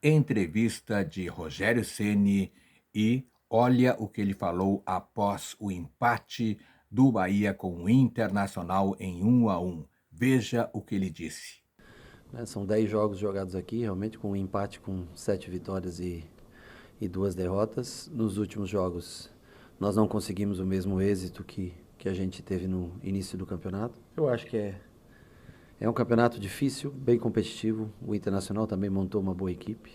Entrevista de Rogério Ceni e olha o que ele falou após o empate do Bahia com o Internacional em 1-1. Veja o que ele disse. São 10 jogos jogados aqui, realmente com um empate com 7 vitórias e 2 derrotas. Nos últimos jogos nós não conseguimos o mesmo êxito que a gente teve no início do campeonato. Eu acho que é um campeonato difícil, bem competitivo. O Internacional também montou uma boa equipe.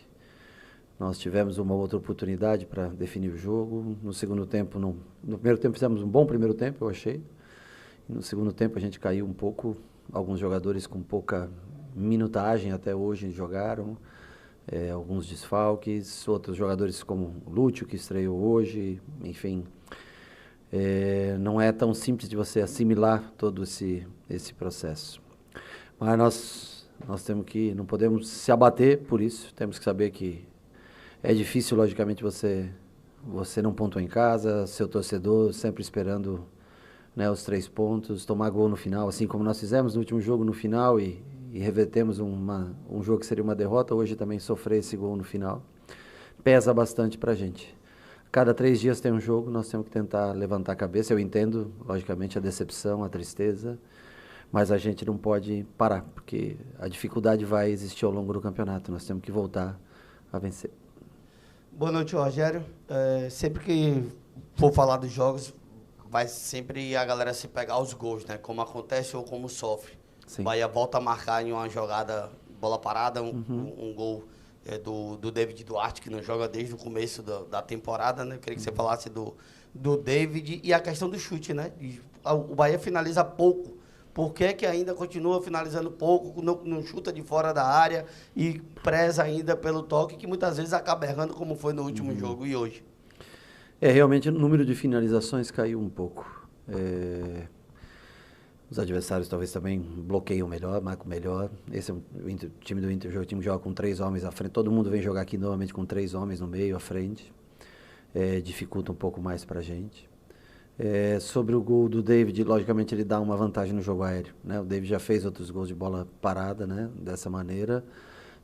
Nós tivemos uma outra oportunidade para definir o jogo. No segundo tempo, no primeiro tempo fizemos um bom primeiro tempo, eu achei. E no segundo tempo a gente caiu um pouco. Alguns jogadores com pouca minutagem até hoje jogaram. Alguns desfalques, outros jogadores como o Lúcio, que estreou hoje, enfim. Não é tão simples de você assimilar todo esse processo. Mas nós temos não podemos se abater por isso, temos que saber que é difícil, logicamente, você não pontuou em casa, seu torcedor sempre esperando, né, os 3 pontos, tomar gol no final, assim como nós fizemos no último jogo no final e revertemos um jogo que seria uma derrota, hoje também sofrer esse gol no final. Pesa bastante pra gente. Cada 3 dias tem um jogo, nós temos que tentar levantar a cabeça. Eu entendo, logicamente, a decepção, a tristeza, mas a gente não pode parar, porque a dificuldade vai existir ao longo do campeonato. Nós temos que voltar a vencer. Boa noite, Rogério. Sempre que for falar dos jogos, vai sempre a galera se pegar os gols, né? Como acontece ou como sofre. Sim. O Bahia volta a marcar em uma jogada, bola parada, um gol do David Duarte, que não joga desde o começo da temporada, né? Eu queria que você falasse do David e a questão do chute, né? O Bahia finaliza pouco. Por que ainda continua finalizando pouco, não chuta de fora da área e preza ainda pelo toque, que muitas vezes acaba errando, como foi no último jogo e hoje? Realmente o número de finalizações caiu um pouco. Os adversários talvez também bloqueiam melhor, marcam melhor. Esse é o time do Inter, o time joga com 3 homens à frente. Todo mundo vem jogar aqui normalmente com 3 homens no meio, à frente. Dificulta um pouco mais pra gente. Sobre o gol do David, logicamente ele dá uma vantagem no jogo aéreo, né? O David já fez outros gols de bola parada, né? Dessa maneira,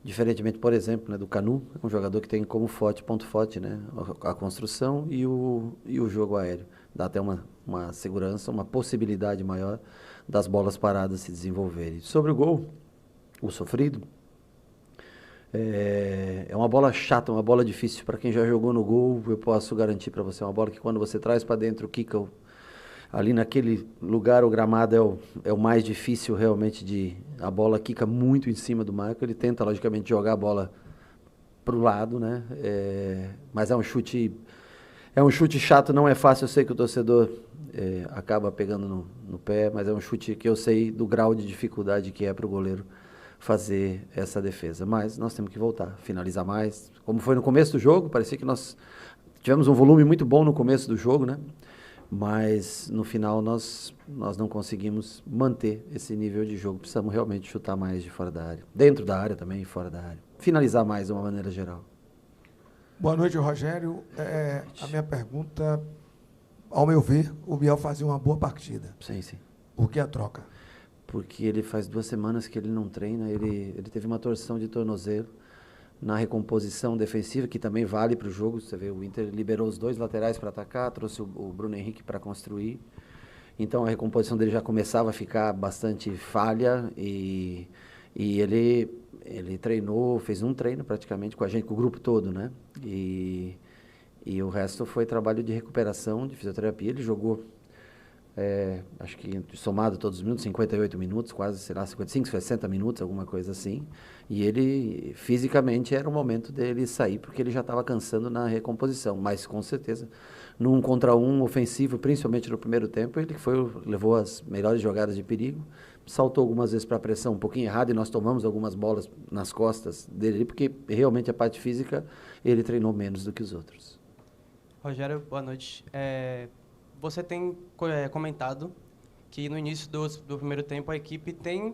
diferentemente, por exemplo, né, do Canu, um jogador que tem como ponto forte, né? A construção e o jogo aéreo. Dá até uma segurança, uma possibilidade maior das bolas paradas se desenvolverem. Sobre o gol, o sofrido, é uma bola chata, uma bola difícil. Para quem já jogou no gol, eu posso garantir para você, é uma bola que quando você traz para dentro, quica ali naquele lugar, o gramado é o mais difícil realmente a bola quica muito em cima do Marco, ele tenta logicamente jogar a bola para o lado, né? Mas é um chute chato, não é fácil, eu sei que o torcedor acaba pegando no pé, mas é um chute que eu sei do grau de dificuldade que é para o goleiro fazer essa defesa. Mas nós temos que voltar, finalizar mais. Como foi no começo do jogo, parecia que nós tivemos um volume muito bom no começo do jogo, né? Mas no final nós não conseguimos manter esse nível de jogo. Precisamos realmente chutar mais de fora da área. Dentro da área também e fora da área. Finalizar mais de uma maneira geral. Boa noite, Rogério. A minha pergunta, ao meu ver, o Biel fazia uma boa partida. Sim, sim. Por que a troca? Porque ele faz 2 semanas que ele não treina, ele teve uma torção de tornozelo na recomposição defensiva, que também vale para o jogo. Você vê, o Inter liberou os 2 laterais para atacar, trouxe o Bruno Henrique para construir. Então a recomposição dele já começava a ficar bastante falha e ele treinou, fez um treino praticamente com a gente, com o grupo todo, né? E o resto foi trabalho de recuperação, de fisioterapia. Ele jogou, acho que somado todos os minutos, 58 minutos, quase, sei lá, 55, 60 minutos, alguma coisa assim. E ele, fisicamente, era o momento dele sair, porque ele já estava cansando na recomposição. Mas, com certeza, no 1 contra 1 ofensivo, principalmente no primeiro tempo, ele levou as melhores jogadas de perigo, saltou algumas vezes para a pressão um pouquinho errada e nós tomamos algumas bolas nas costas dele, porque realmente a parte física ele treinou menos do que os outros. Rogério, boa noite. Você tem comentado que no início do primeiro tempo a equipe tem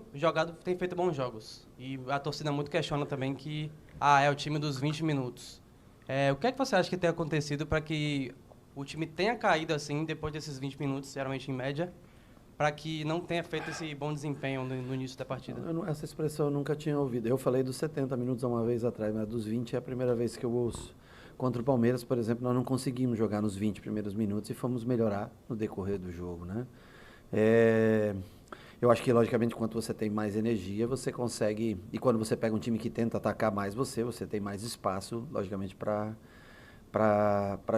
feito bons jogos. E a torcida muito questiona também que é o time dos 20 minutos. O que é que você acha que tem acontecido para que o time tenha caído assim depois desses 20 minutos, geralmente em média, para que não tenha feito esse bom desempenho no início da partida? Essa expressão eu nunca tinha ouvido. Eu falei dos 70 minutos uma vez atrás, mas dos 20 é a primeira vez que eu ouço. Contra o Palmeiras, por exemplo, nós não conseguimos jogar nos 20 primeiros minutos e fomos melhorar no decorrer do jogo, né? Eu acho que, logicamente, quanto você tem mais energia, você consegue... E quando você pega um time que tenta atacar mais você tem mais espaço, logicamente, para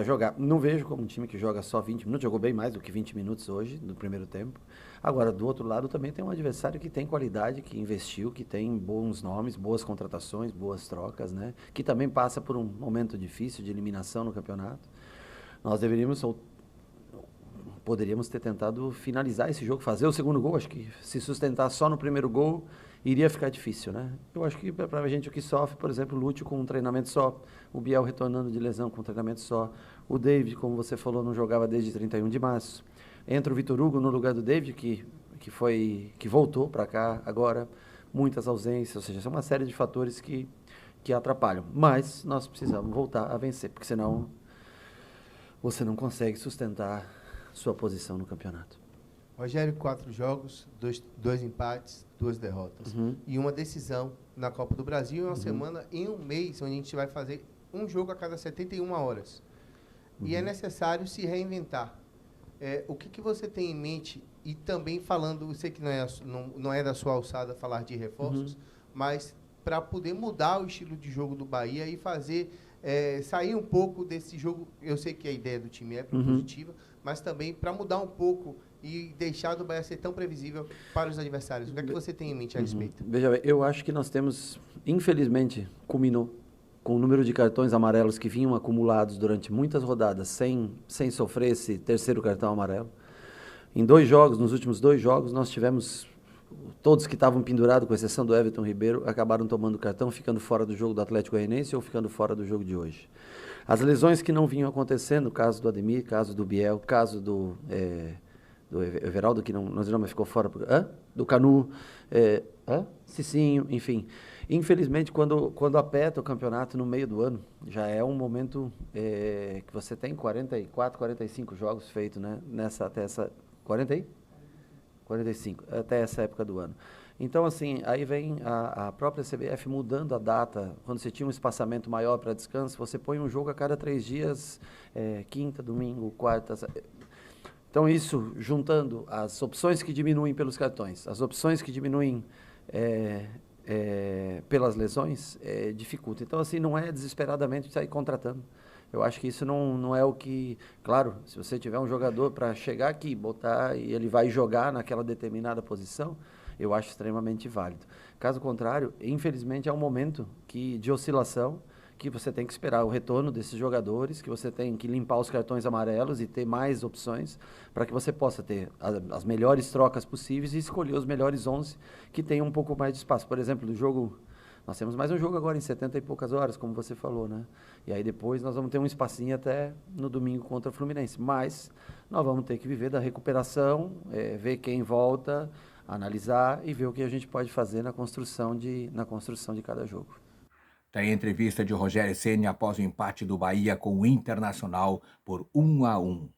jogar. Não vejo como um time que joga só 20 minutos, jogou bem mais do que 20 minutos hoje, no primeiro tempo. Agora, do outro lado, também tem um adversário que tem qualidade, que investiu, que tem bons nomes, boas contratações, boas trocas, né? Que também passa por um momento difícil de eliminação no campeonato. Nós poderíamos ter tentado finalizar esse jogo, fazer o segundo gol. Acho que se sustentar só no primeiro gol, iria ficar difícil, né? Eu acho que para a gente o que sofre, por exemplo, o Lúcio com um treinamento só, o Biel retornando de lesão com um treinamento só, o David, como você falou, não jogava desde 31 de março. Entra o Vitor Hugo no lugar do David, que voltou para cá agora, muitas ausências, ou seja, são uma série de fatores que atrapalham. Mas nós precisamos voltar a vencer, porque senão você não consegue sustentar sua posição no campeonato. Rogério, 4 jogos, 2 empates, 2 derrotas. E uma decisão na Copa do Brasil em uma semana, em um mês, onde a gente vai fazer um jogo a cada 71 horas. E é necessário se reinventar. O que você tem em mente, e também falando, eu sei que não é da sua alçada falar de reforços, mas para poder mudar o estilo de jogo do Bahia e fazer, sair um pouco desse jogo, eu sei que a ideia do time é positiva, mas também para mudar um pouco e deixar do Bahia ser tão previsível para os adversários. O que é que você tem em mente a respeito? Veja bem, eu acho que nós temos, infelizmente, culminou com o número de cartões amarelos que vinham acumulados durante muitas rodadas sem sofrer esse terceiro cartão amarelo. Em 2 jogos, nos últimos 2 jogos, nós tivemos, todos que estavam pendurados, com exceção do Everton Ribeiro, acabaram tomando cartão, ficando fora do jogo do Atlético Goianiense ou ficando fora do jogo de hoje. As lesões que não vinham acontecendo, caso do Ademir, caso do Biel, caso do Everaldo, que não ficou fora, do Canu, Cicinho, enfim. Infelizmente, quando aperta o campeonato no meio do ano, já é um momento que você tem 44, 45 jogos feitos, né? Até essa... 40 aí? 45, até essa época do ano. Então, assim, aí vem a própria CBF mudando a data. Quando você tinha um espaçamento maior para descanso, você põe um jogo a cada 3 dias, quinta, domingo, quarta. Então, isso, juntando as opções que diminuem pelos cartões, as opções que diminuem pelas lesões, dificulta. Então, assim, não é desesperadamente sair contratando. Eu acho que isso não é o que... Claro, se você tiver um jogador para chegar aqui, botar e ele vai jogar naquela determinada posição, eu acho extremamente válido. Caso contrário, infelizmente, é um momento de oscilação, que você tem que esperar o retorno desses jogadores, que você tem que limpar os cartões amarelos e ter mais opções para que você possa ter as melhores trocas possíveis e escolher os melhores 11 que tenham um pouco mais de espaço. Por exemplo, do jogo... Nós temos mais um jogo agora em 70 e poucas horas, como você falou, né? E aí depois nós vamos ter um espacinho até no domingo contra o Fluminense. Mas nós vamos ter que viver da recuperação, ver quem volta, analisar e ver o que a gente pode fazer na construção de cada jogo. Tem a entrevista de Rogério Ceni após o empate do Bahia com o Internacional por 1-1.